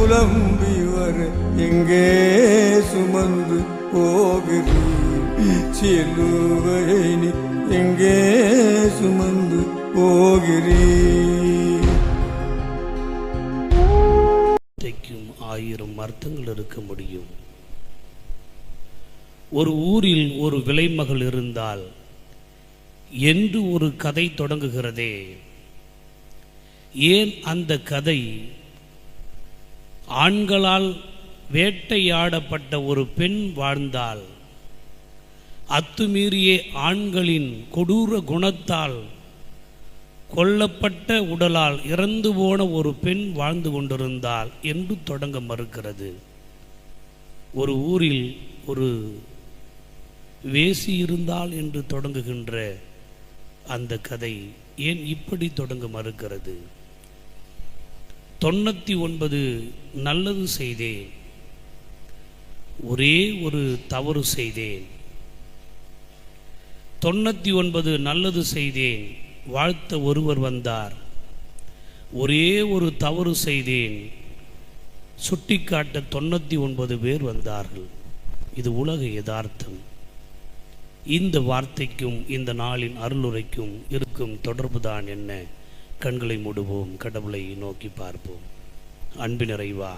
புலம்பி வர எங்கே சுமந்து போகிறீர்? சிலுவையை நீ எங்கே சுமந்து போகிறீர்? 1000 அர்த்தங்கள் இருக்க முடியும். ஒரு ஊரில் ஒரு விலைமகள் இருந்தால் என்று ஒரு கதை தொடங்குகிறதே, ஏன் அந்த கதை ஆண்களால் வேட்டையாடப்பட்ட ஒரு பெண் வாழ்ந்தால், அத்துமீறிய ஆண்களின் கொடூர குணத்தால் கொல்லப்பட்ட உடலால் இறந்து போன ஒரு பெண் வாழ்ந்து கொண்டிருந்தால் என்று தொடங்க மறுக்கிறது? ஒரு ஊரில் ஒரு வேசி இருந்தால் என்று தொடங்குகின்ற அந்த கதை ஏன் இப்படி தொடங்க மறுக்கிறது? 99 நல்லது செய்தேன், ஒரே ஒரு தவறு செய்தேன். 99 நல்லது செய்தேன், வாழ்த்த ஒருவர் வந்தார். ஒரே ஒரு தவறு செய்தேன், சுட்டிக்காட்ட 99 பேர் வந்தார்கள். இது உலக யதார்த்தம். இந்த வார்த்தைக்கும் இந்த நாளின் அருளுரைக்கும் இருக்கும் தொடர்புதான் என்ன? கண்களை மூடுவோம், கடவுளை நோக்கி பார்ப்போம். அன்பின் நிறைவா,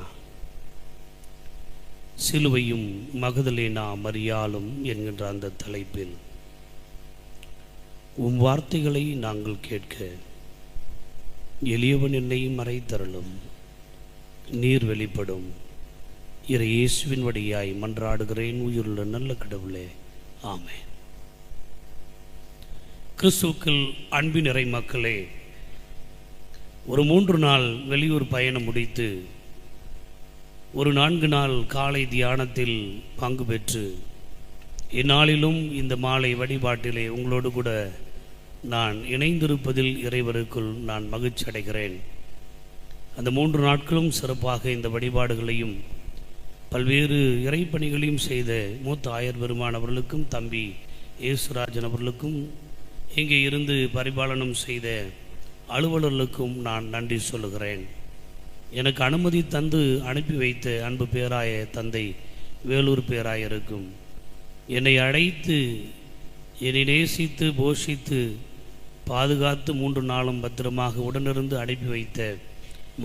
சிலுவையும் மகதலேனா மரியாளும் என்கின்ற அந்த தலைப்பில் உம் வார்த்தைகளை நாங்கள் கேட்க எளியவன் என்னை மறைத்தருளும், நீர் வெளிப்படும். இறை இயேசுவின் வழியாய் மன்றாடுகிறேன் உயிருள்ள நல்ல கடவுளே, ஆமென். கிறிஸ்துவுக்குள் அன்பின் நிறை மக்களே, ஒரு 3 நாள் வெளியூர் பயணம் முடித்து ஒரு 4 நாள் காலை தியானத்தில் பங்கு பெற்று இந்நாளிலும் இந்த மாலை வழிபாட்டிலே உங்களோடு கூட நான் இணைந்திருப்பதில் இறைவருக்குள் நான் மகிழ்ச்சி அடைகிறேன். அந்த 3 நாட்களும் சிறப்பாக இந்த வழிபாடுகளையும் பல்வேறு இறைப்பணிகளையும் செய்த மூத்த ஆயர் பெருமான் அவர்களுக்கும் தம்பி ஏசுராஜன் அவர்களுக்கும் இங்கே இருந்து பரிபாலனம் செய்த அலுவலர்களுக்கும் நான் நன்றி சொல்லுகிறேன். எனக்கு அனுமதி தந்து அனுப்பி வைத்த அன்பு பேராய தந்தை வேலூர் பேராயருக்கும், என்னை அழைத்து என்னை நேசித்து போஷித்து பாதுகாத்து 3 நாளும் பத்திரமாக உடனிருந்து அனுப்பி வைத்த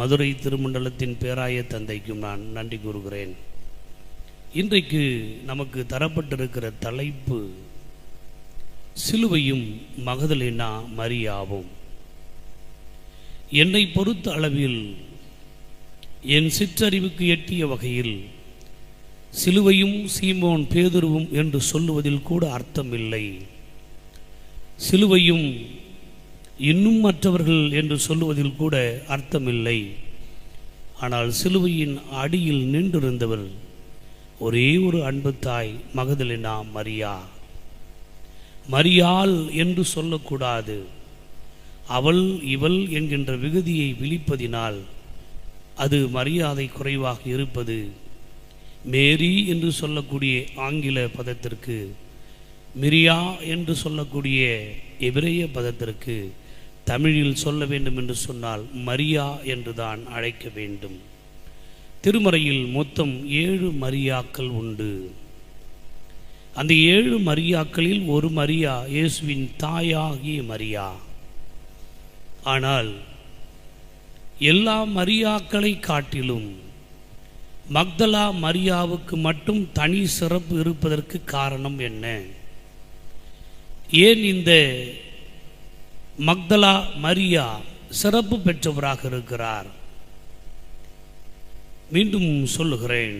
மதுரை திருமண்டலத்தின் பேராய தந்தைக்கும் நான் நன்றி கூறுகிறேன். இன்றைக்கு நமக்கு தரப்பட்டிருக்கிற தலைப்பு சிலுவையும் மகதலேனா மரியாவும். என்னை பொறுத்த அளவில் என் சிற்றறிவுக்கு எட்டிய வகையில் சிலுவையும் சீமோன் பேதுருவும் என்று சொல்லுவதில் கூட அர்த்தமில்லை. சிலுவையும் இன்னும் மற்றவர்கள் என்று சொல்லுவதில் கூட அர்த்தமில்லை. ஆனால் சிலுவையின் அடியில் நின்றிருந்தவர் ஒரே ஒரு அன்பு தாய் மகதலேனா மரியா. மரியாள் என்று சொல்லக்கூடாது. அவள் இவள் என்கின்ற விகுதியை விழிப்பதினால் அது மரியாதை குறைவாக இருப்பது. மேரி என்று சொல்லக்கூடிய ஆங்கில பதத்திற்கு, மிரியா என்று சொல்லக்கூடிய எபிரேய பதத்திற்கு தமிழில் சொல்ல வேண்டும் என்று சொன்னால் மரியா என்றுதான் அழைக்க வேண்டும். திருமறையில் மொத்தம் 7 மரியாக்கள் உண்டு. அந்த 7 மரியாக்களில் ஒரு மரியா இயேசுவின் தாயாகிய மரியா. ஆனால் எல்லா மரியாக்களை காட்டிலும் மக்தலா மரியாவுக்கு மட்டும் தனி சிறப்பு இருப்பதற்கு காரணம் என்ன? ஏன் இந்த மக்தலா மரியா சிறப்பு பெற்றவராக இருக்கிறார்? மீண்டும் சொல்லுகிறேன்,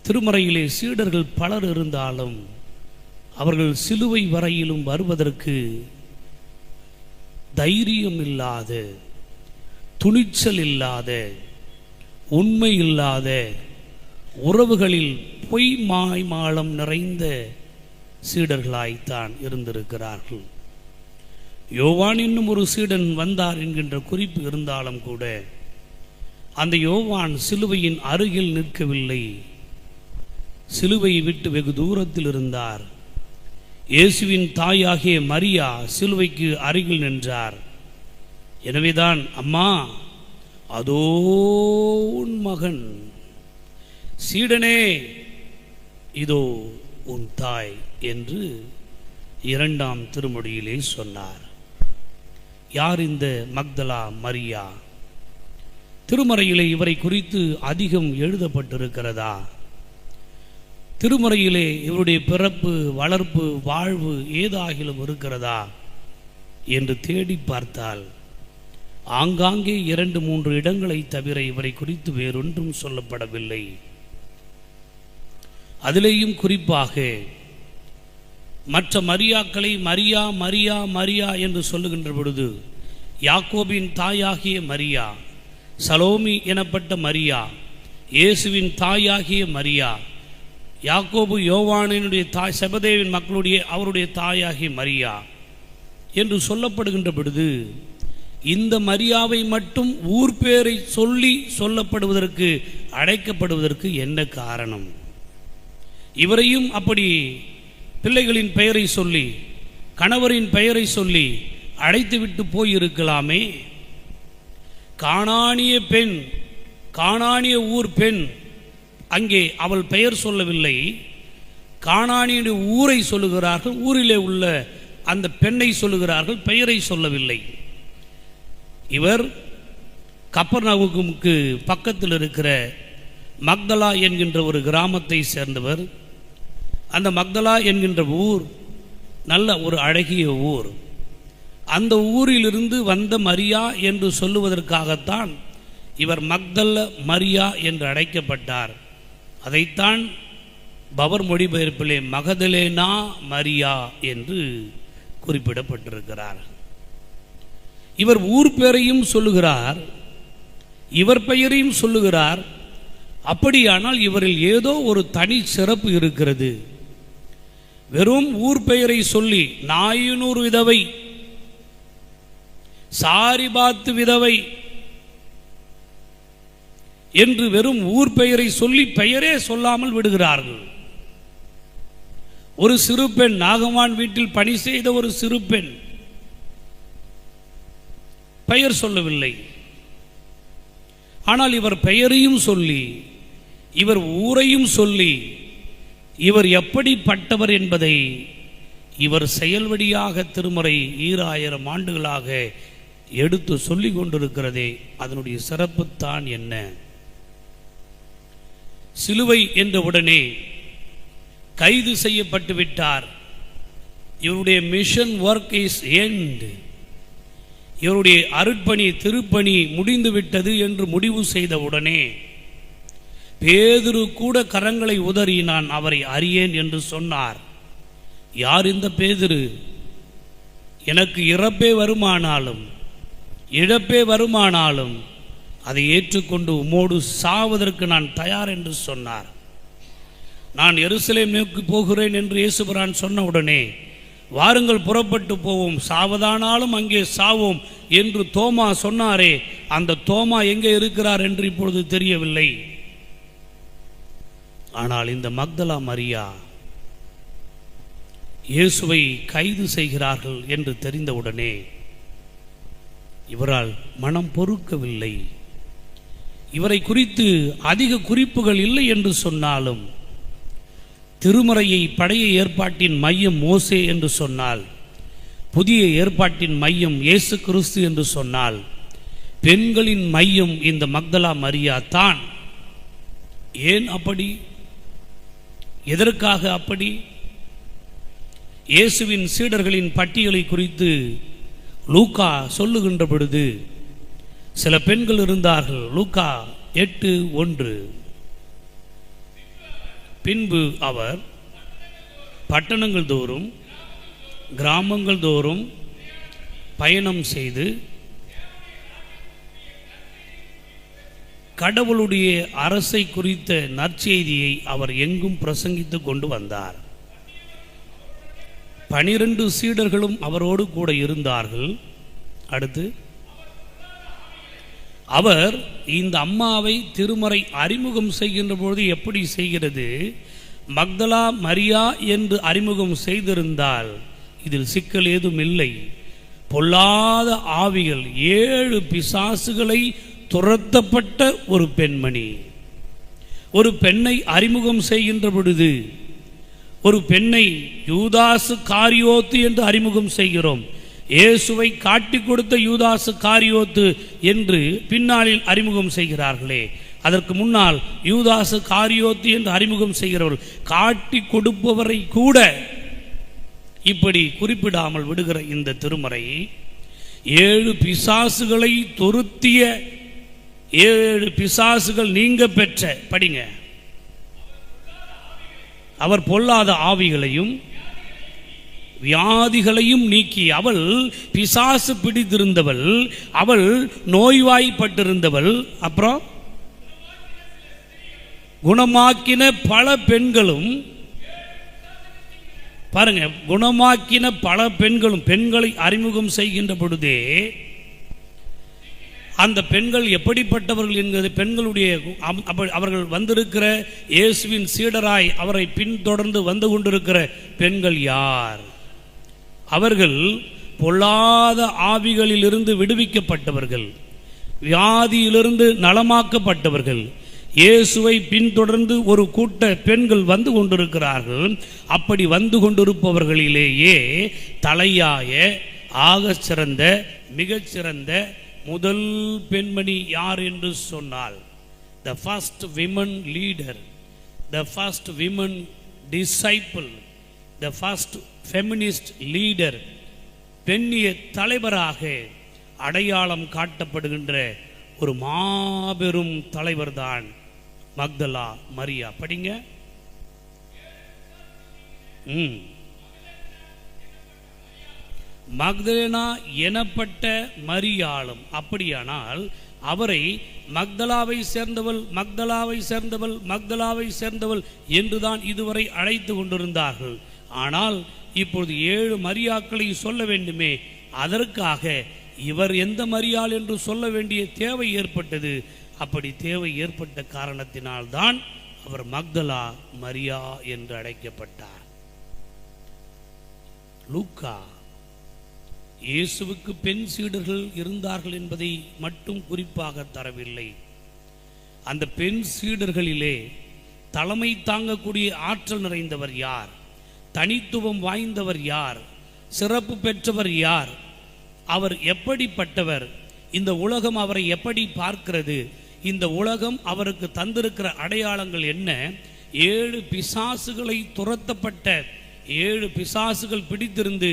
திருமறையிலே சீடர்கள் பலர் இருந்தாலும் அவர்கள் சிலுவை வரையிலும் வருவதற்கு தைரியம் இல்லாத, துணிச்சல் இல்லாத, உண்மை இல்லாத, உறவுகளில் பொய் மாய்மாலம் நிறைந்த சீடர்களாய்த்தான் இருந்திருக்கிறார்கள். யோவான் என்னும் ஒரு சீடன் வந்தார் என்கின்ற குறிப்பு இருந்தாலும் கூட அந்த யோவான் சிலுவையின் அருகில் நிற்கவில்லை. சிலுவையை விட்டு வெகு தூரத்தில் இருந்தார். இயேசுவின் தாயாகிய மரியா சிலுவைக்கு அருகில் நின்றார். எனவேதான், அம்மா அதோ உன் மகன், சீடனே இதோ உன் தாய் என்று 2ஆம் திருமொழியிலே சொன்னார். யார் இந்த மக்தலா மரியா? திருமறையிலே இவரை குறித்து அதிகம் எழுதப்பட்டிருக்கிறதா? திருமறையிலே இவருடைய பிறப்பு, வளர்ப்பு, வாழ்வு ஏதாகிலும் இருக்கிறதா என்று தேடி பார்த்தால் ஆங்காங்கே 2-3 இடங்களை தவிர இவரை குறித்து வேறொன்றும் சொல்லப்படவில்லை. அதிலேயும் குறிப்பாக மற்ற மரியாக்களை மரியா மரியா மரியா என்று சொல்லுகின்ற பொழுது யாக்கோபின் தாயாகிய மரியா, சலோமி எனப்பட்ட மரியா, இயேசுவின் தாயாகிய மரியா, யாக்கோபு யோவானினுடைய தாய், செபதேவின் மக்களுடைய அவருடைய தாயாகிய மரியா என்று சொல்லப்படுகின்ற பொழுது இந்த மரியாவை மட்டும் ஊர் பேரை சொல்லி சொல்லப்படுவதற்கு, அழைக்கப்படுவதற்கு என்ன காரணம்? இவரையும் அப்படி பிள்ளைகளின் பெயரை சொல்லி, கணவரின் பெயரை சொல்லி அழைத்துவிட்டு போயிருக்கலாமே. கானானிய பெண், கானானிய ஊர் பெண், அங்கே அவள் பெயர் சொல்லவில்லை, கானானிய ஊரை சொல்லுகிறார்கள், ஊரிலே உள்ள அந்த பெண்ணை சொல்லுகிறார்கள், பெயரை சொல்லவில்லை. இவர் கப்பர்நகூமுக்கு பக்கத்தில் இருக்கிற மக்தலா என்கின்ற ஒரு கிராமத்தை சேர்ந்தவர். அந்த மக்தலா என்கின்ற ஊர் நல்ல ஒரு அழகிய ஊர். அந்த ஊரிலிருந்து வந்த மரியா என்று சொல்லுவதற்காகத்தான் இவர் மக்தல மரியா என்று அழைக்கப்பட்டார். அதைத்தான் பவர் மொழிபெயர்ப்பிலே மகதலேனா மரியா என்று குறிப்பிடப்பட்டிருக்கிறார். இவர் ஊர் பெயரையும் சொல்லுகிறார், இவர் பெயரையும் சொல்லுகிறார். அப்படியானால் இவரில் ஏதோ ஒரு தனி சிறப்பு இருக்கிறது. வெறும் ஊர் பெயரை சொல்லி நாயினூர் விதவை, சாரிபாத்து விதவை என்று வெறும் ஊர் பெயரை சொல்லி பெயரே சொல்லாமல் விடுகிறார்கள். ஒரு சிறு பெண், நாகமான் வீட்டில் பணி செய்த ஒரு சிறு பெண், பெயர் சொல்லவில்லை. ஆனால் இவர் பெயரையும் சொல்லி, இவர் ஊரையும் சொல்லி, இவர் எப்படிப்பட்டவர் என்பதை இவர் செயல்வழியாக திருமறை 2000 ஆண்டுகளாக எடுத்து சொல்லிக் கொண்டிருக்கிறதே, அதனுடைய சிறப்புத்தான் என்ன? சிலுவை என்ற உடனே கைது செய்யப்பட்டு விட்டார். இவருடைய மிஷன் ஒர்க் இஸ் எண்ட், இவருடைய அருட்பணி திருப்பணி முடிந்து விட்டது என்று முடிவு செய்த உடனே பேதுரு கூட கரங்களை உதறி நான் அவரை அறியேன் என்று சொன்னார். யார் இந்த பேதுரு? எனக்கு இறப்பே வருமானாலும் இழப்பே வருமானாலும் அதை ஏற்றுக்கொண்டு உம்மோடு சாவதற்கு நான் தயார் என்று சொன்னார். நான் எருசலேம் நோக்கி போகிறேன் என்று இயேசுபிரான் சொன்ன உடனே வாருங்கள் புறப்பட்டு போவோம், சாவதானாலும் அங்கே சாவோம் என்று தோமா சொன்னாரே, அந்த தோமா எங்கே இருக்கிறார் என்று இப்பொழுது தெரியவில்லை. ஆனால் இந்த மக்தலா மரியா இயேசுவை கைது செய்கிறார்கள் என்று தெரிந்தவுடனே இவரால் மனம் பொறுக்கவில்லை. இவரை குறித்து அதிக குறிப்புகள் இல்லை என்று சொன்னாலும், திருமறையை பழைய ஏற்பாட்டின் மையம் மோசே என்று சொன்னால், புதிய ஏற்பாட்டின் மையம் இயேசு கிறிஸ்து என்று சொன்னால், பெண்களின் மையம் இந்த மக்தலா மரியா தான். ஏன் அப்படி? எதற்காக அப்படி? இயேசுவின் சீடர்களின் பட்டியலை குறித்து லூக்கா சொல்லுகின்ற பொழுது சில பெண்கள் இருந்தார்கள். லூக்கா 8:1. பின்பு அவர் பட்டணங்கள் தோறும் கிராமங்கள் தோறும் பயணம் செய்து கடவுளுடைய அரசை குறித்த நற்செய்தியை அவர் எங்கும் பிரசங்கித்துக் கொண்டு வந்தார். 12 சீடர்களும் அவரோடு கூட இருந்தார்கள். அடுத்து அவர் இந்த அம்மாவை திருமறை அறிமுகம் செய்கின்ற பொழுது எப்படி செய்கிறது? மக்தலா மரியா என்று அறிமுகம் செய்திருந்தால் இதில் சிக்கல் ஏதும் இல்லை. பொல்லாத ஆவிகள் 7 பிசாசுகளை துரத்தப்பட்ட ஒரு பெண்மணி. ஒரு பெண்ணை அறிமுகம் செய்கின்ற பொழுது ஒரு பெண்ணை யூதாசு காரியோத்து என்று அறிமுகம் செய்கிறோம். இயேசுவை காட்டி கொடுத்த யூதாசு காரியோத்து என்று பின்னாளில் அறிமுகம் செய்கிறார்களே, அதற்கு முன்னால் யூதாசு காரியோத்து என்று அறிமுகம் செய்கிறவர்கள் காட்டி கொடுப்பவரை கூட இப்படி குறிப்பிடாமல் விடுகிற இந்த திருமறை 7 பிசாசுகளை துரத்திய 7 பிசாசுகள் நீங்க பெற்ற, படிங்க, அவர் பொல்லாத ஆவிகளையும் வியாதிகளையும் நீக்கி, அவள் பிசாசு பிடித்திருந்தவள், அவள் நோய்வாய்ப்பட்டிருந்தவள், அப்புறம் குணமாக்கின பல பெண்களும், பாருங்க, குணமாக்கின பல பெண்களும், பெண்களை அறிமுகம் செய்கின்ற பொழுதே அந்த பெண்கள் எப்படிப்பட்டவர்கள் என்கிறது, பெண்களுடைய அவர்கள் வந்திருக்கிற இயேசுவின் சீடராய் அவரை பின்தொடர்ந்து வந்து கொண்டிருக்கிற பெண்கள் யார்? அவர்கள் பொல்லாத ஆவிகளிலிருந்து விடுவிக்கப்பட்டவர்கள், வியாதியிலிருந்து நலமாக்கப்பட்டவர்கள். இயேசுவை பின்தொடர்ந்து ஒரு கூட்ட பெண்கள் வந்து கொண்டிருக்கிறார்கள். அப்படி வந்து கொண்டிருப்பவர்களிலேயே தலையாய ஆக சிறந்த மிகச்சிறந்த முதல் பெண்மணி யார் என்று சொன்னால், the first women leader, the first women disciple, the first feminist leader, பெண்ணிய தலைவராக அடையாளம் காட்டப்படுகின்ற ஒரு மாபெரும் தலைவர் தான் மக்தலா மரியா. படிங்க. மக்தலேனா எனப்பட்ட மரியாளும். அப்படியானால் அவரை மக்தலாவை சேர்ந்தவள், மக்தலாவை சேர்ந்தவள், மக்தலாவை சேர்ந்தவள் என்றுதான் இதுவரை அழைத்து கொண்டிருந்தார்கள். ஆனால் இப்பொழுது 7 மரியாக்களை சொல்ல வேண்டுமே, அதற்காக இவர் எந்த மரியாள் என்று சொல்ல வேண்டிய தேவை ஏற்பட்டது. அப்படி தேவை ஏற்பட்ட காரணத்தினால்தான் அவர் மக்தலா மரியா என்று அழைக்கப்பட்டார். லூக்கா இயேசுவுக்கு பெண் சீடர்கள் இருந்தார்கள் என்பதை மட்டும் குறிப்பாக தரவில்லை. அந்த பெண் சீடர்களிலே தலைமை தாங்கக்கூடிய ஆற்றல் நிறைந்தவர் யார், தனித்துவம் வாய்ந்தவர் யார், சிறப்பு பெற்றவர் யார், அவர் எப்படிப்பட்டவர், இந்த உலகம் அவரை எப்படி பார்க்கிறது, இந்த உலகம் அவருக்கு தந்திருக்கிற அடையாளங்கள் என்ன, 7 பிசாசுகளை துரத்தப்பட்ட 7 பிசாசுகள் பிடித்திருந்து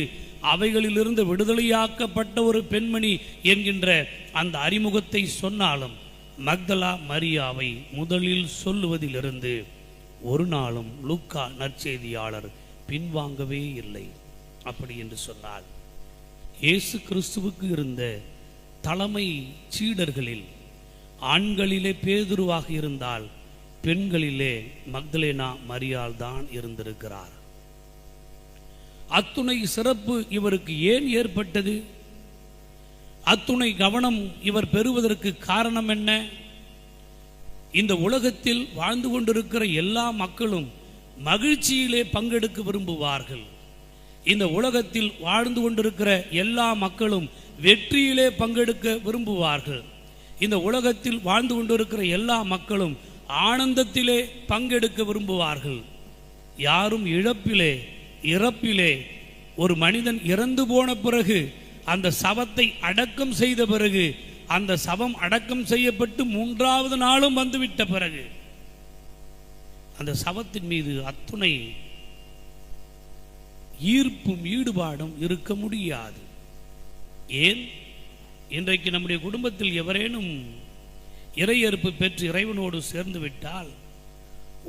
அவைகளிலிருந்து விடுதலையாக்கப்பட்ட ஒரு பெண்மணி என்கின்ற அந்த அறிமுகத்தை சொன்னாலும் மக்தலா மரியாவை முதலில் சொல்லுவதிலிருந்து ஒரு நாளும் லூக்கா நற்செய்தியாளர் பின்வாங்கவே இல்லை. அப்படி என்று சொன்னால் இயேசு கிறிஸ்துவுக்கு இருந்த தலைமை சீடர்களில் ஆண்களிலே பேதுருவாக இருந்தால் பெண்களிலே மக்தலேனா மரியாள் தான் இருந்திருக்கிறார். அத்துணை சிறப்பு இவருக்கு ஏன் ஏற்பட்டது? அத்துணை கவனம் இவர் பெறுவதற்கு காரணம் என்ன? இந்த உலகத்தில் வாழ்ந்து கொண்டிருக்கிற எல்லா மக்களும் மகிழ்ச்சியிலே பங்கெடுக்க விரும்புவார்கள். இந்த உலகத்தில் வாழ்ந்து கொண்டிருக்கிற எல்லா மக்களும் வெற்றியிலே பங்கெடுக்க விரும்புவார்கள். இந்த உலகத்தில் வாழ்ந்து கொண்டிருக்கிற எல்லா மக்களும் ஆனந்தத்திலே பங்கெடுக்க விரும்புவார்கள். யாரும் இழப்பிலே இறப்பிலே, ஒரு மனிதன் இறந்து போன பிறகு அந்த சவத்தை அடக்கம் செய்த பிறகு, அந்த சவம் அடக்கம் செய்யப்பட்டு 3வது நாளும் வந்துவிட்ட பிறகு அந்த சவத்தின் மீது அத்துணை ஈர்ப்பும் ஈடுபாடும் இருக்க முடியாது. ஏன்? இன்றைக்கு நம்முடைய குடும்பத்தில் எவரேனும் இறையறுப்பு பெற்று இறைவனோடு சேர்ந்து விட்டால்,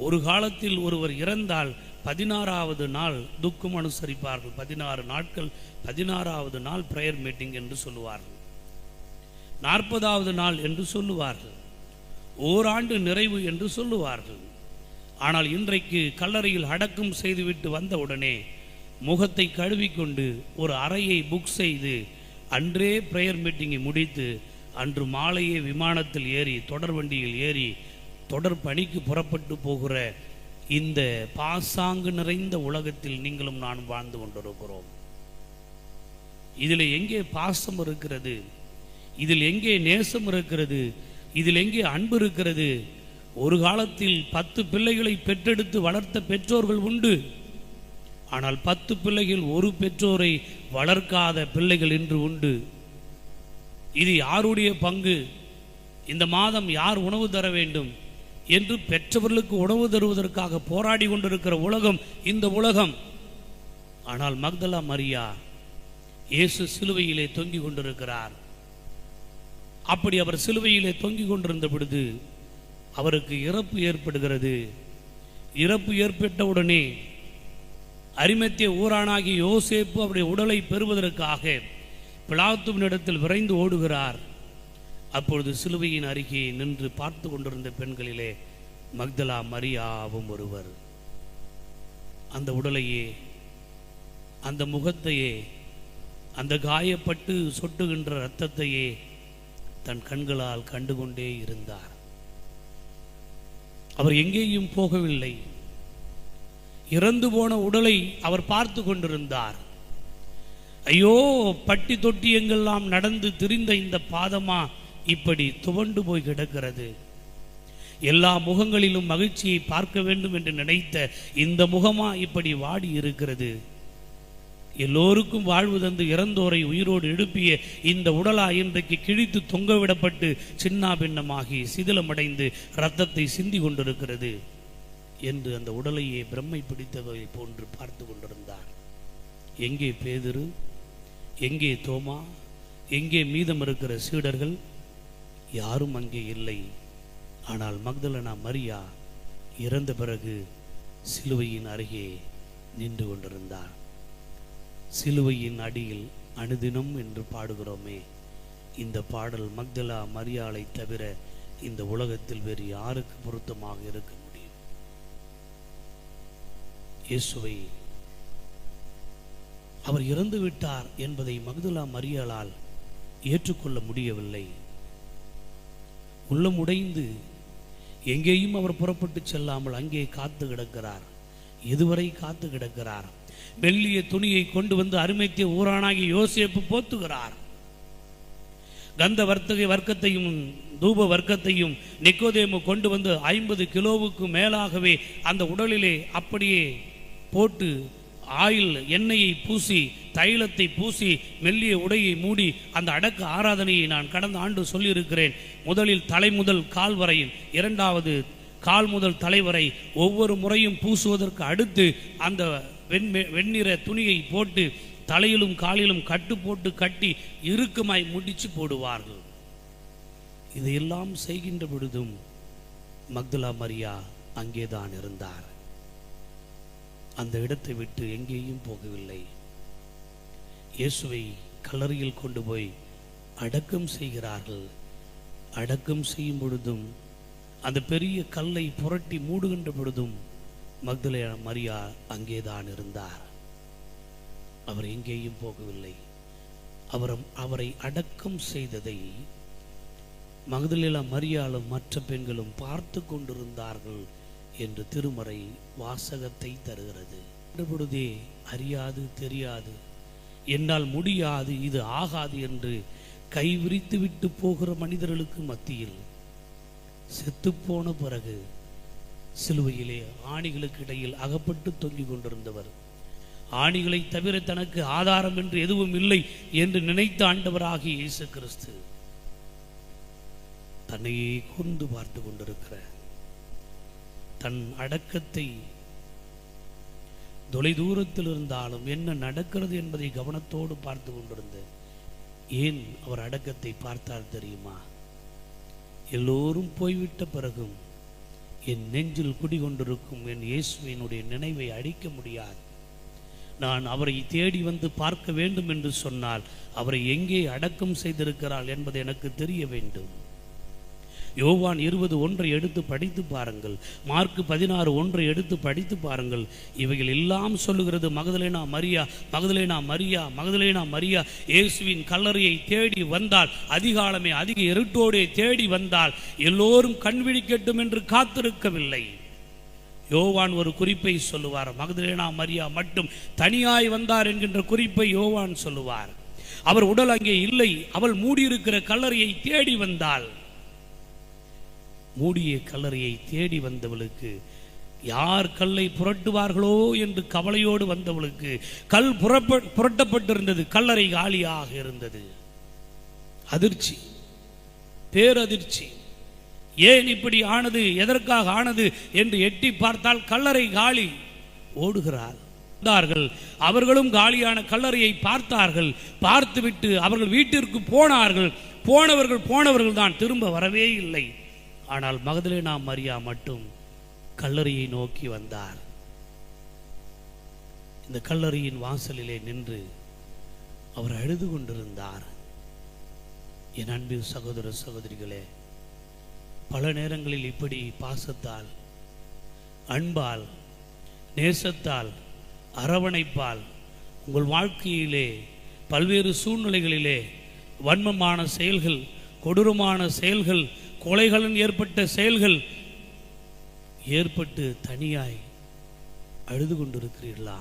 ஒரு காலத்தில் ஒருவர் இறந்தால் 16வது நாள் துக்கம் அனுசரிப்பார்கள். 16 நாட்கள், 16வது நாள் பிரேயர் மீட்டிங் என்று சொல்லுவார்கள். 40வது நாள் என்று சொல்லுவார்கள். ஓராண்டு நிறைவு என்று சொல்லுவார்கள். ஆனால் இன்றைக்கு கல்லறையில் அடக்கம் செய்துவிட்டு வந்தவுடனே முகத்தை கழுவிக்கொண்டு ஒரு அறையை புக் செய்து அன்றே பிரேயர் மீட்டிங்கை முடித்து அன்று மாலையே விமானத்தில் ஏறி தொடர் வண்டியில் ஏறி தொடர் பணிக்கு புறப்பட்டு போகிற இந்த பாசாங்கு நிறைந்த உலகத்தில் நீங்களும் நானும் வாழ்ந்து கொண்டிருக்கிறோம். இதில் எங்கே பாசம் இருக்கிறது? இதில் எங்கே நேசம் இருக்கிறது? இதில் எங்கே அன்பு இருக்கிறது? ஒரு காலத்தில் 10 பிள்ளைகளை பெற்றெடுத்து வளர்த்த பெற்றோர்கள் உண்டு. ஆனால் 10 பிள்ளைகள் ஒரு பெற்றோரை வளர்க்காத பிள்ளைகள் இன்று உண்டு. இது யாருடைய பங்கு? இந்த மாதம் யார் உணவு தர வேண்டும் என்று பெற்றவர்களுக்கு உணவு தருவதற்காக போராடி கொண்டிருக்கிற உலகம் இந்த உலகம். ஆனால் மக்தலா மரியா, இயேசு சிலுவையிலே தொங்கிக் கொண்டிருக்கிறார். அப்படி அவர் சிலுவையிலே தொங்கிக் கொண்டிருந்த பொழுது அவருக்கு இறப்பு ஏற்படுகிறது. இறப்பு ஏற்பட்டவுடனே அரிமத்திய ஊரானாகிய யோசேப்பு அவருடைய உடலை பெறுவதற்காக பிலாத்துவினிடத்தில் விரைந்து ஓடுகிறார். அப்பொழுது சிலுவையின் அருகே நின்று பார்த்து கொண்டிருந்த பெண்களிலே மக்தலா மரியாவும் ஒருவர். அந்த உடலையே, அந்த முகத்தையே, அந்த காயப்பட்டு சொட்டுகின்ற இரத்தத்தையே தன் கண்களால் கண்டுகொண்டே இருந்தார். அவர் எங்கேயும் போகவில்லை. இறந்து போன உடலை அவர் பார்த்து கொண்டிருந்தார். ஐயோ, பட்டி தொட்டி எங்கெல்லாம் நடந்து திரிந்த இந்த பாதமா இப்படி துவண்டு போய் கிடக்கிறது. எல்லா முகங்களிலும் மகிழ்ச்சியை பார்க்க வேண்டும் என்று நினைத்த இந்த முகமா இப்படி வாடி இருக்கிறது. எல்லோருக்கும் வாழ்வு தந்து இறந்தோரை உயிரோடு எழுப்பிய இந்த உடலா இன்றைக்கு கிழித்து தொங்கவிடப்பட்டு சின்ன பின்னமாகி சிதிலமடைந்து இரத்தத்தை சிந்தி கொண்டிருக்கிறது என்று அந்த உடலையே பிரம்மை பிடித்தவை போன்று பார்த்து கொண்டிருந்தார். எங்கே பேதுரு? எங்கே தோமா? எங்கே மீதம் இருக்கிற சீடர்கள்? யாரும் அங்கே இல்லை. ஆனால் மக்தலனா மரியா இறந்த பிறகு சிலுவையின் அருகே நின்று கொண்டிருந்தார். சிலுவையின் அடியில் அனுதினம் என்று பாடுகிறோமே, இந்த பாடல் மக்தலா மரியாளை தவிர இந்த உலகத்தில் வேறு யாருக்கு பொருத்தமாக இருக்க முடியும்? இயேசுவை அவர் இறந்து விட்டார் என்பதை மக்தலா மரியாளால் ஏற்றுக்கொள்ள முடியவில்லை. உள்ளம் உடைந்து எங்கேயும் அவர் புறப்பட்டு செல்லாமல் அங்கே காத்து கிடக்கிறார். எதுவரை காத்து கிடக்கிறார்? வெள்ளிய துணியை கொண்டு வந்து அரிமத்திய ஊரானாகி யோசேப்பு போத்துகிறார். கந்த வர்க்கத்தையும் தூப வர்க்கத்தையும் நிக்கோதேமு கொண்டு வந்து 50 கிலோவுக்கு மேலாகவே அந்த உடலிலே அப்படியே போட்டு ஆயில் எண்ணெயை பூசி தைலத்தை பூசி மெல்லிய உடையை மூடி அந்த அடக்க ஆராதனையை நான் கடந்த ஆண்டு சொல்லியிருக்கிறேன். முதலில் தலை முதல் கால் வரையும், இரண்டாவது கால் முதல் தலை வரை ஒவ்வொரு முறையும் பூசுவதற்கு அடுத்து அந்த வெண்ணிற துணியை போட்டு தலையிலும் காலிலும் கட்டு போட்டு கட்டி இறுக்கமாய் முடிச்சு போடுவார்கள். இதையெல்லாம் செய்கின்ற பொழுதும் மக்தலா மரியா அங்கேதான் இருந்தார். அந்த இடத்தை விட்டு எங்கேயும் போகவில்லை. இயேசுவை கல்லறையில் கொண்டு போய் அடக்கம் செய்கிறார்கள். அடக்கம் செய்யும் பொழுதும் அந்த பெரிய கல்லை புரட்டி மூடுகின்ற பொழுதும் மக்தலேனா மரியா அங்கேதான் இருந்தார். அவர் எங்கேயும் போகவில்லை. அவரை அடக்கம் செய்ததை மக்தலேனா மரியாளும் மற்ற பெண்களும் பார்த்து கொண்டிருந்தார்கள் என்று திருமறை வாசகத்தை தருகிறது. பொழுதே அறியாது தெரியாது, என்னால் முடியாது, இது ஆகாது என்று கைவிரித்து விட்டு போகிற மனிதர்களுக்கு மத்தியில் செத்துப்போன பிறகு சிலுவையிலே ஆணிகளுக்கு இடையில் அகப்பட்டு தொங்கிக் கொண்டிருந்தவர், ஆணிகளை தவிர தனக்கு ஆதாரம் என்று எதுவும் இல்லை என்று நினைத்த ஆண்டவராகிய இயேசு கிறிஸ்து தன்னையே கூர்ந்து பார்த்து கொண்டிருக்கிற தன் அடக்கத்தை தொலைதூரத்தில் இருந்தாலும் என்ன நடக்கிறது என்பதை கவனத்தோடு பார்த்து கொண்டிருந்த ஏன் அவர் அடக்கத்தை பார்த்தால் தெரியுமா? எல்லோரும் போய்விட்ட பிறகும் என் நெஞ்சில் குடிகொண்டிருக்கும் என் இயேசுவினுடைய நினைவை அழிக்க முடியாது. நான் அவரை தேடி வந்து பார்க்க வேண்டும் என்று சொன்னால் அவரை எங்கே அடக்கம் செய்திருக்கிறாள் என்பது எனக்கு தெரிய வேண்டும். யோவான் 20:1 எடுத்து படித்து பாருங்கள். மார்க் 16:1 எடுத்து படித்து பாருங்கள். இவைகள் எல்லாம் சொல்லுகிறது மகதலேனா மரியா, மகதலேனா மரியா, மகதலேனா மரியா இயேசுவின் கல்லறையை தேடி வந்தால், அதிகாலமே அதிக இருட்டோடே தேடி வந்தால், எல்லோரும் கண் விழிக்கட்டும் என்று காத்திருக்கவில்லை. யோவான் ஒரு குறிப்பை சொல்லுவார். மகதலேனா மரியா மட்டும் தனியாய் வந்தார் என்கின்ற குறிப்பை யோவான் சொல்லுவார். அவர் உடல் அங்கே இல்லை, அவள் மூடியிருக்கிற கல்லறையை தேடி வந்தாள். மூடிய கல்லறையை தேடி வந்தவளுக்கு, யார் கல்லை புரட்டுவார்களோ என்று கவலையோடு வந்தவளுக்கு கல் புரட்டப்பட்டிருந்தது, கல்லறை காலியாக இருந்தது. அதிர்ச்சி, பேரதிர்ச்சி. ஏன் இப்படி ஆனது, எதற்காக ஆனது என்று எட்டி பார்த்தால் கல்லறை காலி. ஓடுகிறார். அவர்களும் காலியான கல்லறையை பார்த்தார்கள். பார்த்துவிட்டு அவர்கள் வீட்டிற்கு போனார்கள். போனவர்கள் தான், திரும்ப வரவே இல்லை. ஆனால் மகதலேனா மரியா மட்டும் கல்லறையை நோக்கி வந்தார். இந்த கல்லறையின் வாசலிலே நின்று அவர் அழுது கொண்டிருந்தார். என் அன்பு சகோதர சகோதரிகளே, பல நேரங்களில் இப்படி பாசத்தால், அன்பால், நேசத்தால், அரவணைப்பால் உங்கள் வாழ்க்கையிலே பல்வேறு சூழ்நிலைகளிலே வன்மமான செயல்கள், கொடூரமான செயல்கள், கொலைகளும் ஏற்பட்ட செயல்கள் ஏற்பட்டு தனியாய் அழுது கொண்டிருக்கிறீர்களா?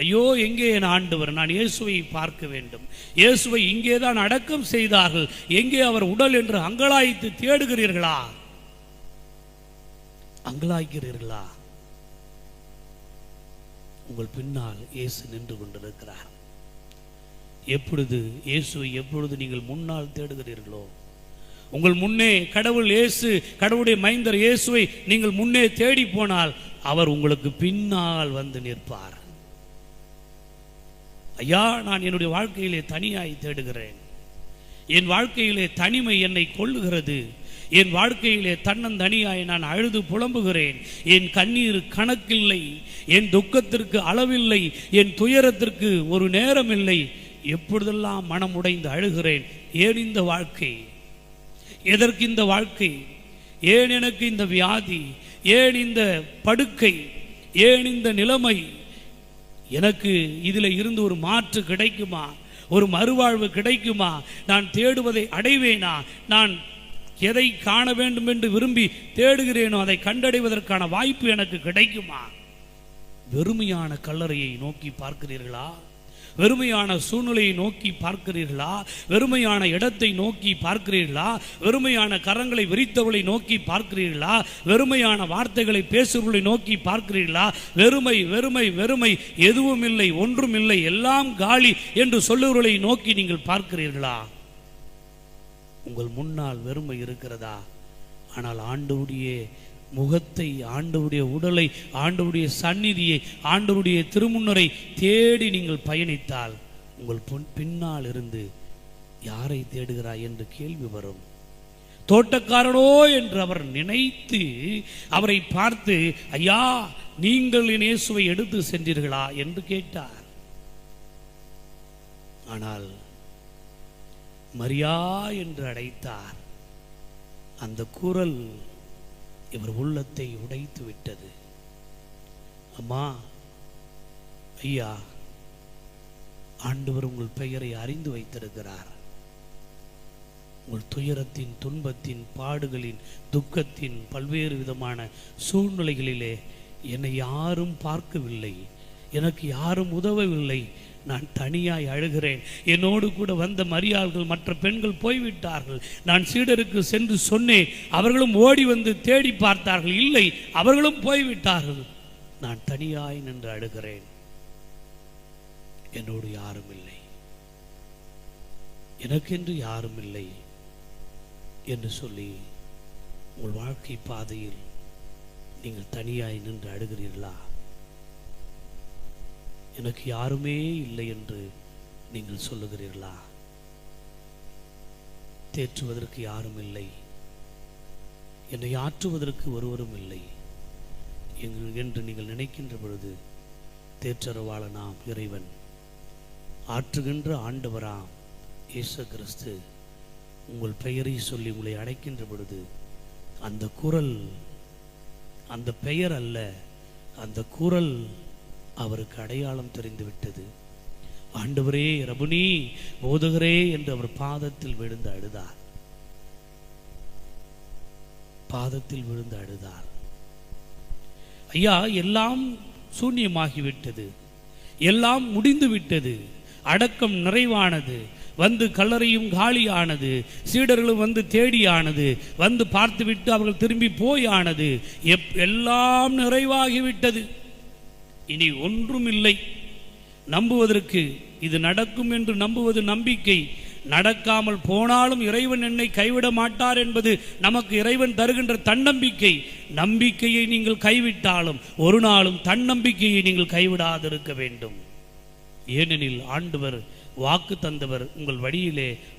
ஐயோ, எங்கே என் ஆண்டவர்? நான் இயேசுவை பார்க்க வேண்டும். இயேசுவை இங்கேதான் அடக்கம் செய்தார்கள், எங்கே அவர் உடல் என்று அங்கலாய்த்து தேடுகிறீர்களா? அங்கலாய்க்கிறீர்களா? உங்கள் பின்னால் இயேசு நின்று கொண்டிருக்கிறார். இயேசுவை எப்பொழுது நீங்கள் முன்னால் தேடுகிறீர்களோ, உங்கள் முன்னே கடவுள் இயேசு, கடவுளுடைய மைந்தர் இயேசுவை நீங்கள் முன்னே தேடி போனால் அவர் உங்களுக்கு பின்னால் வந்து நிற்பார். ஐயா, நான் என்னுடைய வாழ்க்கையிலே தனியாய் தேடுகிறேன். என் வாழ்க்கையிலே தனிமை என்னை கொள்ளுகிறது. என் வாழ்க்கையிலே தன்னந்தனியாய் நான் அழுது புலம்புகிறேன். என் கண்ணீர் கணக்கில்லை, என் துக்கத்திற்கு அளவில்லை, என் துயரத்திற்கு ஒரு நேரம் இல்லை. எப்பொழுதெல்லாம் மனம் உடைந்து அழுகிறேன். ஏன் இந்த வாழ்க்கை? எதற்கு இந்த வாழ்க்கை? ஏன் எனக்கு இந்த வியாதி? ஏன் இந்த படுக்கை? ஏன் இந்த நிலைமை? எனக்கு இதில் இருந்து ஒரு மாற்று கிடைக்குமா? ஒரு மறுவாழ்வு கிடைக்குமா? நான் தேடுவதை அடைவேனா? நான் எதை காண வேண்டும் என்று விரும்பி தேடுகிறேனோ அதை கண்டடைவதற்கான வாய்ப்பு எனக்கு கிடைக்குமா? வெறுமையான கல்லறையை நோக்கி பார்க்கிறீர்களா? வெறுமையான சூழ்நிலையை நோக்கி பார்க்கிறீர்களா? வெறுமையான இடத்தை நோக்கி பார்க்கிறீர்களா? வெறுமையான கரங்களை விரித்தவளை நோக்கி பார்க்கிறீர்களா? வெறுமையான வார்த்தைகளை பேசுபவர்களை நோக்கி பார்க்கிறீர்களா? வெறுமை, வெறுமை, வெறுமை, எதுவும் இல்லை, ஒன்றும் இல்லை, எல்லாம் காலி என்று சொல்லுவர்களை நோக்கி நீங்கள் பார்க்கிறீர்களா? உங்கள் முன்னால் வெறுமை இருக்கிறதா? ஆனால் ஆண்டவருடைய முகத்தை, ஆண்டவருடைய உடலை, ஆண்டவருடைய சந்நிதியை, ஆண்டவருடைய திருமுன்னரை தேடி நீங்கள் பயணித்தால் உங்கள் பின்னால் இருந்து யாரை தேடுகிறாய் என்று கேள்வி வரும். தோட்டக்காரனோ என்று அவர் நினைத்து அவரை பார்த்து, ஐயா, நீங்கள் என் இயேசுவை எடுத்து சென்றீர்களா என்று கேட்டார். ஆனால் மரியா என்று அழைத்தார். அந்த குரல் இவர் உள்ளத்தை உடைத்து விட்டது. அம்மா, ஐயா, ஆண்டவர் உங்கள் பெயரை அறிந்து வைத்திருக்கிறார். உங்கள் துயரத்தின், துன்பத்தின், பாடுகளின், துக்கத்தின் பல்வேறு விதமான சூழ்நிலைகளிலே என்னை யாரும் பார்க்கவில்லை, எனக்கு யாரும் உதவவில்லை, நான் தனியாய் அழுகிறேன். என்னோடு கூட வந்த மரியாள்கள், மற்ற பெண்கள் போய்விட்டார்கள். நான் சீடருக்கு சென்று சொன்னேன், அவர்களும் ஓடி வந்து தேடி பார்த்தார்கள், இல்லை, அவர்களும் போய்விட்டார்கள். நான் தனியாய் நின்று அழுகிறேன், என்னோடு யாரும் இல்லை, எனக்கென்று யாரும் இல்லை என்று சொல்லி உங்கள் வாழ்க்கை பாதையில் நீங்கள் தனியாய் நின்று அழுகிறீர்களா? எனக்கு யாருமே இல்லை என்று நீங்கள் சொல்லுகிறீர்களா? தேற்றுவதற்கு யாரும் இல்லை, என்னை ஆற்றுவதற்கு ஒருவரும் இல்லை என்று நீங்கள் நினைக்கின்ற பொழுது, தேற்றரவாளனாம் இறைவன், ஆற்றுகின்ற ஆண்டவராம் இயேசு கிறிஸ்து உங்கள் பெயரை சொல்லி உங்களை அழைக்கின்ற பொழுது, அந்த குரல், அந்த பெயர் அல்ல, அந்த குரல் அவருக்கு அடையாளம் தெரிந்துவிட்டது. ஆண்டவரே, ரபுனி, போதகரே என்று அவர் பாதத்தில் விழுந்து அழுதார். பாதத்தில் விழுந்து அழுதார். ஐயா, எல்லாம் சூன்யமாகிவிட்டது, எல்லாம் முடிந்து விட்டது, அடக்கம் நிறைவானது, வந்து கல்லறையும் காலியானது, சீடர்களும் வந்து தேடியானது, வந்து பார்த்துவிட்டு அவர்கள் திரும்பி போயானது, எல்லாம் நிறைவாகிவிட்டது, இனி ஒன்றும் இல்லை. நம்புவதற்கு இது நடக்கும் என்று நம்புவது நம்பிக்கை. நடக்காமல் போனாலும் இறைவன் என்னை கைவிட மாட்டார் என்பது நமக்கு இறைவன் தருகின்ற தன்னம்பிக்கை. நம்பிக்கையை நீங்கள் கைவிட்டாலும் ஒரு நாளும் தன்னம்பிக்கையை நீங்கள் கைவிடாதிருக்க வேண்டும். ஏனெனில் ஆண்டவர் வாக்கு தந்தவர்,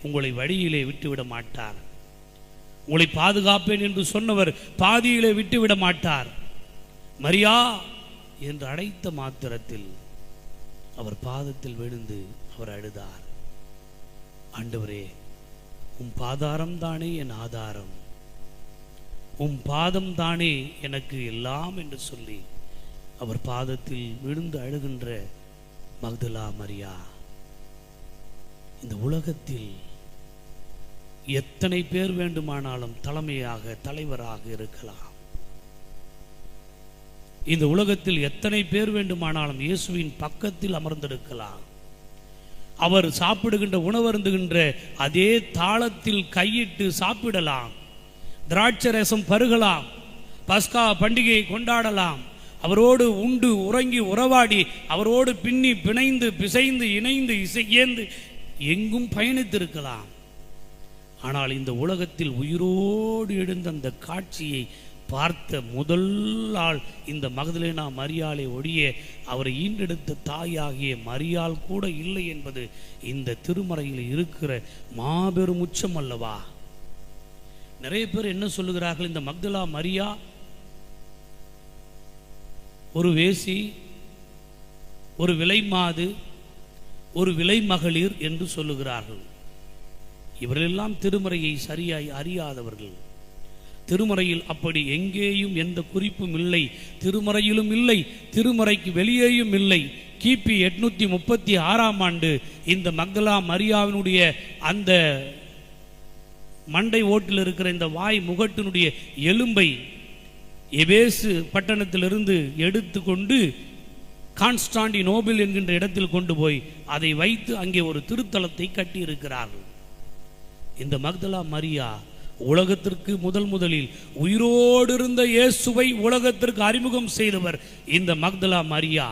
உங்களை வழியிலே விட்டுவிட மாட்டார். உங்களை பாதுகாப்பேன் என்று சொன்னவர் பாதியிலே விட்டுவிட மாட்டார். மரியா என்று அழைத்த மாத்திரத்தில் அவர் பாதத்தில் விழுந்து அவர் அழுதார். ஆண்டவரே, உம் பாதாரம் தானே என் ஆதாரம், உம் பாதம் தானே எனக்கு எல்லாம் என்று சொல்லி அவர் பாதத்தில் விழுந்து அழுகின்ற மக்தலா மரியா. இந்த உலகத்தில் எத்தனை பேர் வேண்டுமானாலும் தலைவராக இருக்கலாம். இந்த உலகத்தில் எத்தனை பேர் வேண்டுமானாலும் இயேசுவின் பக்கத்தில் அமர்ந்திருக்கலாம். அவர் சாப்பிடுகின்ற உணவருந்துகின்ற அதே தாளத்தில் கையிட்டு சாப்பிடலாம், திராட்சை ரசம் பருகலாம், பஸ்கா பண்டிகையை கொண்டாடலாம், அவரோடு உண்டு உறங்கி உறவாடி அவரோடு பின்னி பிணைந்து பிசைந்து இணைந்து இசையேந்து எங்கும் பயணித்திருக்கலாம். ஆனால் இந்த உலகத்தில் உயிரோடு எழுந்த அந்த காட்சியை பார்த்த முதல் ஆள் இந்த மகதலேனா மரியாளை ஒழிய அவரை ஈண்டெடுத்த தாயாகிய மரியாள் கூட இல்லை என்பது இந்த திருமறையில் இருக்கிற மாபெரும் உச்சம் அல்லவா? நிறைய பேர் என்ன சொல்லுகிறார்கள், இந்த மக்தலா மரியா ஒரு வேசி, ஒரு விலை மாது, ஒரு விலை மகளிர் என்று சொல்லுகிறார்கள். இவரெல்லாம் திருமறையை சரியாய் அறியாதவர்கள். திருமறையில் அப்படி எங்கேயும் எந்த குறிப்பும் இல்லை, திருமறையிலும் இல்லை, திருமறைக்கு வெளியேயும் இல்லை. கிபி 836 இந்த மக்தலா மரியாவினுடைய அந்த மண்டை ஓட்டில் இருக்கிற இந்த வாய் முகட்டினுடைய எலும்பை எபேசு பட்டணத்திலிருந்து எடுத்து கொண்டு கான்ஸ்டாண்டினோபிள் என்கின்ற இடத்தில் கொண்டு போய் அதை வைத்து அங்கே ஒரு திருத்தலத்தை கட்டி இருக்கிறார்கள். இந்த மக்தலா மரியா உலகத்திற்கு முதலில் உயிரோடு இருந்த இயேசுவை உலகத்திற்கு அறிமுகம் செய்தவர் இந்த மக்தலா மரியா.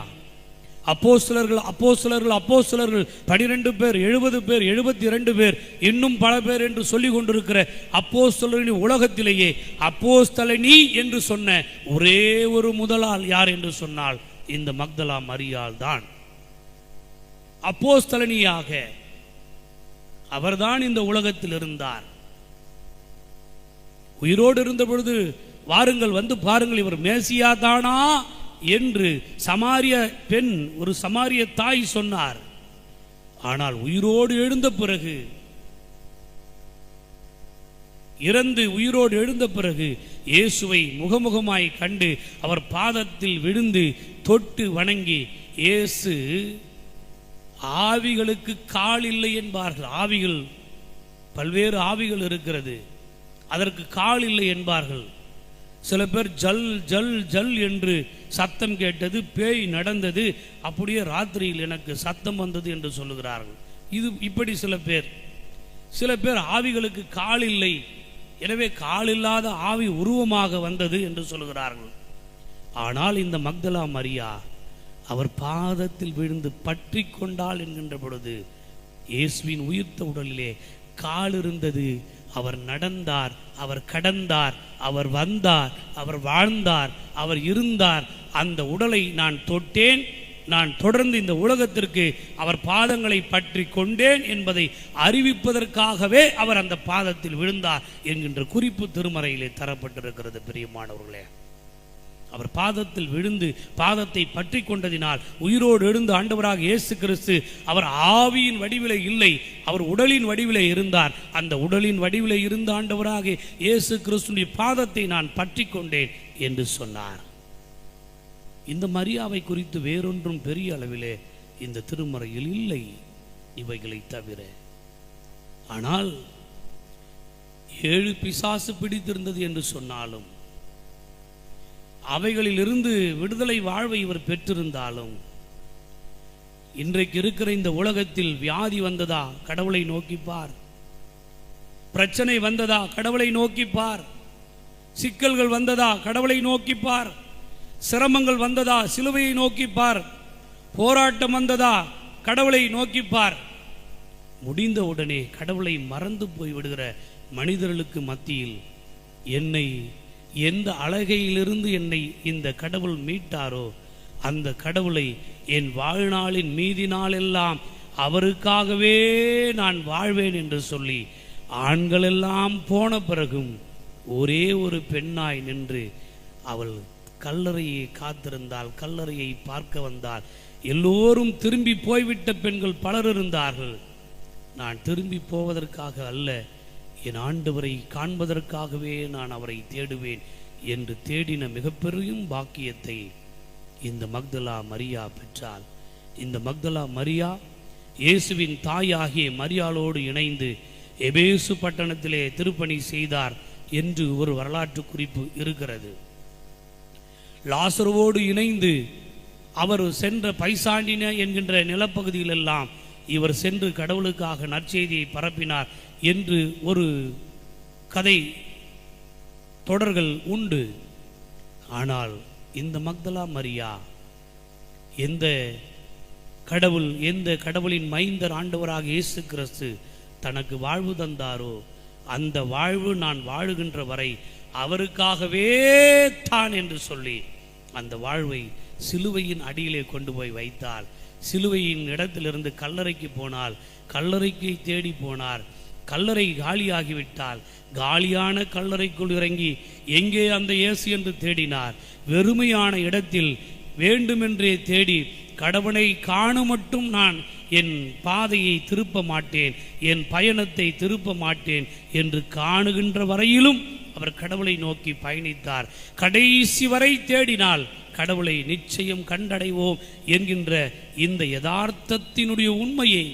அப்போஸ்தலர்கள் 12 பேர், 70 பேர், 72 பேர், இன்னும் பல பேர் என்று சொல்லிக் கொண்டிருக்கிற அப்போஸ்தலரின் உலகத்திலேயே அப்போஸ்தலனி என்று சொன்ன ஒரே ஒரு முதலாள் யார் என்று சொன்னால் இந்த மக்தலா மரியாள் தான். அப்போஸ்தலனியாக அவர்தான் இந்த உலகத்தில் இருந்தார். உயிரோடு இருந்த பொழுது வாருங்கள் வந்து பாருங்கள் இவர் மேசியா தானா என்று சமாரிய பெண், ஒரு சமாரிய தாய் சொன்னார். ஆனால் உயிரோடு எழுந்த பிறகு, இறந்து உயிரோடு எழுந்த பிறகு இயேசுவை முகமுகமாய் கண்டு அவர் பாதத்தில் விழுந்து தொட்டு வணங்கி, இயேசு ஆவிகளுக்கு கால் இல்லை என்பார்கள். ஆவிகள், பல்வேறு ஆவிகள் இருக்கிறது, அதற்கு கால் இல்லை என்பார்கள். சில பேர் ஜல் ஜல் ஜல் என்று சத்தம் கேட்டது, பேய் நடந்தது, அப்படியே ராத்திரியில் எனக்கு சத்தம் வந்தது என்று சொல்லுகிறார்கள். இது இப்படி சில பேர் ஆவிகளுக்கு கால் இல்லை, எனவே கால் இல்லாத ஆவி உருவமாக வந்தது என்று சொல்லுகிறார்கள். ஆனால் இந்த மக்தலா மரியா அவர் பாதத்தில் விழுந்து பற்றி கொண்டாள் என்கின்ற பொழுது இயேசுவின் உயிர்த்த உடலிலே கால் இருந்தது. அவர் நடந்தார், அவர் கடந்தார், அவர் வந்தார், அவர் வாழ்ந்தார், அவர் இருந்தார். அந்த உடலை நான் தொட்டேன், நான் தொடர்ந்து இந்த உலகத்திற்கு அவர் பாதங்களை பற்றி கொண்டேன் என்பதை அறிவிப்பதற்காகவே அவர் அந்த பாதத்தில் விழுந்தார் என்கின்ற குறிப்பு திருமறையிலே தரப்பட்டிருக்கிறது. பிரியமானவர்களே, அவர் பாதத்தில் விழுந்து பாதத்தை பற்றி கொண்டதினால் உயிரோடு எழுந்து ஆண்டவராக இயேசு கிறிஸ்து அவர் ஆவியின் வடிவிலே இல்லை, அவர் உடலின் வடிவிலே இருந்தார். அந்த உடலின் வடிவிலே இருந்த ஆண்டவராக இயேசு கிறிஸ்துவின் பாதத்தை நான் பற்றி கொண்டேன் என்று சொன்னார். இந்த மரியாவை குறித்து வேறொன்றும் பெரிய அளவிலே இந்த திருமறையில் இல்லை இவைகளை தவிர. ஆனால் 7 பிசாசு பிடித்திருந்தது என்று சொன்னாலும், அவைகளிலிருந்து விடுதலை வாழ்வை இவர் பெற்றிருந்தாலும், இன்றைக்கு இருக்கிற இந்த உலகத்தில் வியாதி வந்ததா, கடவுளை நோக்கிப்பார். பிரச்சனை வந்ததா, கடவுளை நோக்கிப்பார். சிக்கல்கள் வந்ததா, கடவுளை நோக்கிப்பார். சிரமங்கள் வந்ததா, சிலுவையை நோக்கிப்பார். போராட்டம் வந்ததா, கடவுளை நோக்கிப்பார். முடிந்த உடனே கடவுளை மறந்து போய்விடுகிற மனிதர்களுக்கு மத்தியில் என்னை எந்த அழகையிலிருந்து என்னை இந்த கடவுள் மீட்டாரோ அந்த கடவுளை என் வாழ்நாளின் மீதி நாளெல்லாம் அவருக்காகவே நான் வாழ்வேன் என்று சொல்லி ஆண்களெல்லாம் போன பிறகும் ஒரே ஒரு பெண்ணாய் நின்று அவள் கல்லறையை காத்திருந்தாள். கல்லறையை பார்க்க வந்தாள். எல்லோரும் திரும்பி போய்விட்ட பெண்கள் பலர் இருந்தார்கள். நான் திரும்பி போவதற்காக அல்ல, என் ஆண்டவரை காண்பதற்காகவே நான் அவரை தேடுவேன் என்று தேடின மிகப்பெரும் பாக்கியத்தை இந்த மக்தலா மரியா பெற்றாள். இந்த மக்தலா மரியா இயேசுவின் தாயாகிய மரியாளோடு இணைந்து எபேசு பட்டணத்திலே திருப்பணி செய்தார் என்று ஒரு வரலாற்று குறிப்பு இருக்கிறது. லாசருவோடு இணைந்து அவர் சென்ற பைசாண்டின என்கின்ற நிலப்பகுதியிலெல்லாம் இவர் சென்று கடவுளுக்காக நற்செய்தியை பரப்பினார் என்று ஒரு கதை தொடர்கள் உண்டு. ஆனால் இந்த மக்தலா மரியா எந்த கடவுளின் மைந்தர் ஆண்டவராக இயேசு கிறிஸ்து தனக்கு வாழ்வு தந்தாரோ அந்த வாழ்வு நான் வாழுகின்ற வரை அவருக்காகவே தான் என்று சொல்லி அந்த வாழ்வை சிலுவையின் அடியிலே கொண்டு போய் வைத்தாள். சிலுவையின் இடத்திலிருந்து கல்லறைக்கு போனால், கல்லறைக்கு தேடி போனார். கல்லறை காலியாகிவிட்டால் காலியான கல்லறைக்குள் இறங்கி எங்கே அந்த இயேசு என்று தேடினார். வெறுமையான இடத்தில் வேண்டுமென்றே தேடி கடவுளை காண மட்டும் நான் என் பாதையை திருப்ப மாட்டேன், என் பயணத்தை திருப்ப மாட்டேன் என்று காணுகின்ற வரையிலும் அவர் கடவுளை நோக்கி பயணித்தார். கடைசி வரை தேடினால் கடவுளை நிச்சயம் கண்டடைவோம் என்கின்ற இந்த யதார்த்தத்தினுடைய உண்மையை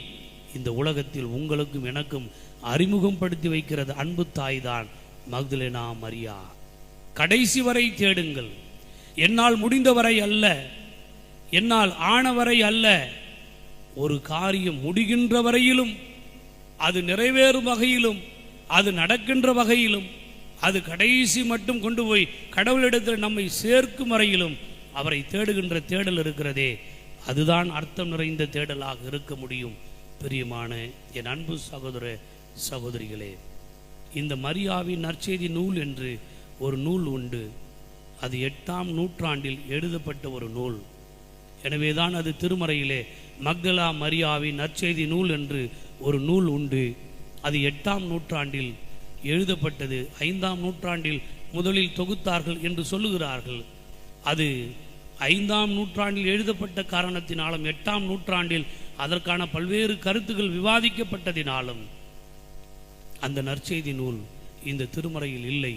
இந்த உலகத்தில் உங்களுக்கும் எனக்கும் அறிமுகப்படுத்தி வைக்கிறது அன்பு தாய்தான் மக்தலேனா மரியா. கடைசி வரை தேடுங்கள். என்னால் முடிந்தவரை அல்ல, என்னால் ஆனவரை அல்ல, ஒரு காரியம் முடிகின்ற வரையிலும், அது நிறைவேறும் வகையிலும், அது நடக்கின்ற வகையிலும், அது கடைசி மட்டும் கொண்டு போய் கடவுளிடத்தில் நம்மை சேர்க்கும் வரையிலும் அவரை தேடுகின்ற தேடல் இருக்கிறதே, அதுதான் அர்த்தம் நிறைந்த தேடலாக இருக்க முடியும். பிரியமான என் அன்பு சகோதர சகோதரிகளே, இந்த மரியாவின் நற்செய்தி நூல் என்று ஒரு நூல் உண்டு. அது 8ஆம் நூற்றாண்டில் எழுதப்பட்ட ஒரு நூல். எனவேதான் அது திருமறையிலே மக்தலா மரியாவின் நற்செய்தி நூல் என்று ஒரு நூல் உண்டு. அது 8ஆம் நூற்றாண்டில் எழுதப்பட்டது. 5ஆம் நூற்றாண்டில் முதலில் தொகுத்தார்கள் என்று சொல்லுகிறார்கள். அது 5ஆம் நூற்றாண்டில் எழுதப்பட்ட காரணத்தினாலும் 8ஆம் நூற்றாண்டில் அதற்கான பல்வேறு கருத்துக்கள் விவாதிக்கப்பட்டதினாலும் அந்த நற்செய்தி நூல் இந்த திருமறையில் இல்லை.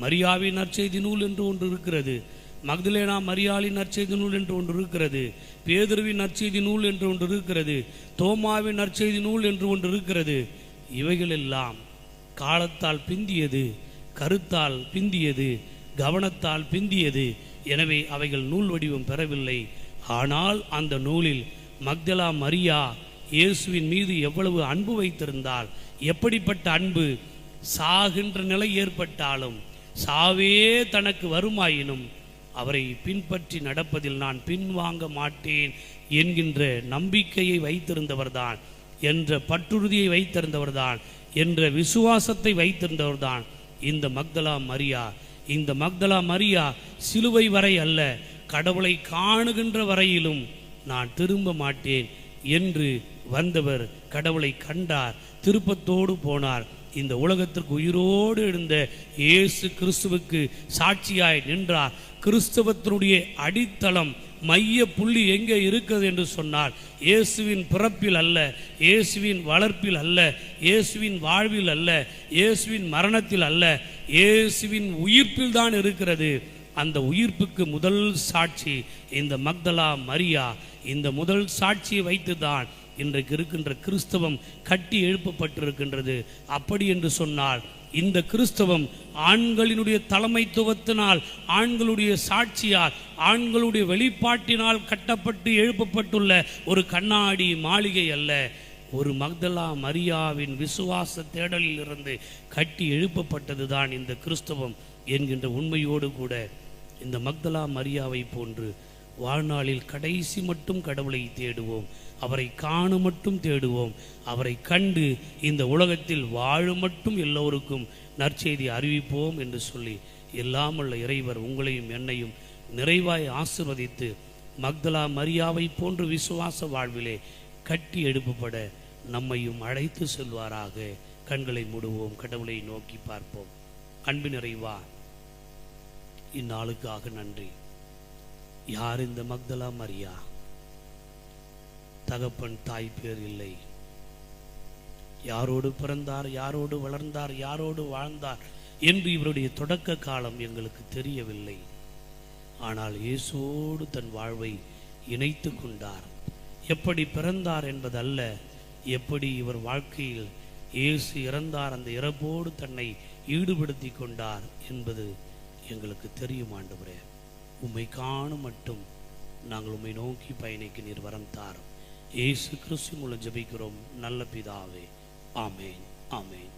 மரியாவின் நற்செய்தி நூல் என்று ஒன்று இருக்கிறது, மக்தலேனா மரியாளின் நற்செய்தி நூல் என்று ஒன்று இருக்கிறது, பேதுருவின் நற்செய்தி நூல் என்று ஒன்று இருக்கிறது, தோமாவின் நற்செய்தி நூல் என்று ஒன்று இருக்கிறது. இவைகளெல்லாம் காலத்தால் பிந்தியது, கருத்தால் பிந்தியது, கவனத்தால் பிந்தியது. எனவே அவைகள் நூல் வடிவம் பெறவில்லை. ஆனால் அந்த நூலில் மக்தலா மரியா இயேசுவின் மீது எவ்வளவு அன்பு வைத்திருந்தால், எப்படிப்பட்ட அன்பு, சாகின்ற நிலை ஏற்பட்டாலும், சாவே தனக்கு வருமாயினும் அவரை பின்பற்றி நடப்பதில் நான் பின்வாங்க மாட்டேன் என்கின்ற நம்பிக்கையை வைத்திருந்தவர்தான், என்ற பற்றுறுதியை வைத்திருந்தவர்தான், என்ற விசுவாசத்தை வைத்திருந்தவர்தான் இந்த மக்தலா மரியா. இந்த மக்தலா மரியா சிலுவை வரை அல்ல, கடவுளை காணுகின்ற வரையிலும் நான் திரும்ப மாட்டேன் என்று வந்தவர். கடவுளை கண்டார், திருப்பத்தோடு போனார். இந்த உலகத்திற்கு உயிரோடு இருந்த இயேசு கிறிஸ்துவுக்கு சாட்சியாய் நின்றார். கிறிஸ்தவத்தினுடைய அடித்தளம், மைய புள்ளி எங்கே இருக்கிறது என்று சொன்னார், இயேசுவின் பிறப்பில் அல்ல, இயேசுவின் வளர்ப்பில் அல்ல, இயேசுவின் வாழ்வில் அல்ல, இயேசுவின் மரணத்தில் அல்ல, இயேசுவின் உயிர்ப்பில் தான் இருக்கிறது. அந்த உயிர்ப்புக்கு முதல் சாட்சி இந்த மக்தலா மரியா. இந்த முதல் சாட்சியை வைத்துதான் இன்றைக்கு இருக்கின்ற கிறிஸ்தவம் கட்டி எழுப்பப்பட்டிருக்கின்றது. அப்படி என்று சொன்னால் இந்த கிறிஸ்தவம் ஆண்களினுடைய தலைமைத்துவத்தினால், ஆண்களுடைய சாட்சியால், ஆண்களுடைய வெளிப்பாட்டினால் கட்டப்பட்டு எழுப்பப்பட்டுள்ள ஒரு கண்ணாடி மாளிகை அல்ல. ஒரு மக்தலா மரியாவின் விசுவாச தேடலில் இருந்து கட்டி எழுப்பப்பட்டதுதான் இந்த கிறிஸ்தவம் என்கின்ற உண்மையோடு கூட இந்த மக்தலா மரியாவை போன்று வாழ்நாளில் கடைசி மட்டும் கடவுளை தேடுவோம், அவரை காண மட்டும் தேடுவோம், அவரை கண்டு இந்த உலகத்தில் வாழ மட்டும் எல்லோருக்கும் நற்செய்தி அறிவிப்போம் என்று சொல்லி எல்லாமுள்ள இறைவர் உங்களையும் என்னையும் நிறைவாய் ஆசீர்வதித்து மக்தலா மரியாவை போன்று விசுவாச வாழ்விலே கட்டி எழுப்பப்பட நம்மையும் அழைத்து செல்வாராக. கண்களை மூடுவோம், கடவுளை நோக்கி பார்ப்போம். அன்பு நிறைவா, இந்நாளுக்காக நன்றி. யார் இந்த மக்தலா மரியா? தகப்பன் தாய் பேர் இல்லை. யாரோடு பிறந்தார், யாரோடு வளர்ந்தார், யாரோடு வாழ்ந்தார் என்று இவருடைய தொடக்க காலம் எங்களுக்கு தெரியவில்லை. ஆனால் இயேசுவோடு தன் வாழ்வை இணைத்து கொண்டார். எப்படி பிறந்தார் என்பதல்ல, எப்படி இவர் வாழ்க்கையில் இயேசு இறந்தார், அந்த இறப்போடு தன்னை ஈடுபடுத்தி கொண்டார் என்பது எங்களுக்கு தெரியும். ஆண்டவரே, உம்மை காணும் மட்டும் நாங்கள் உம்மை நோக்கி பயணிக்க நீர் வரம் தாரும். இயேசு கிறிஸ்து மூலம் ஜெபிக்கிறோம் நல்ல பிதாவே. ஆமேன், ஆமேன்.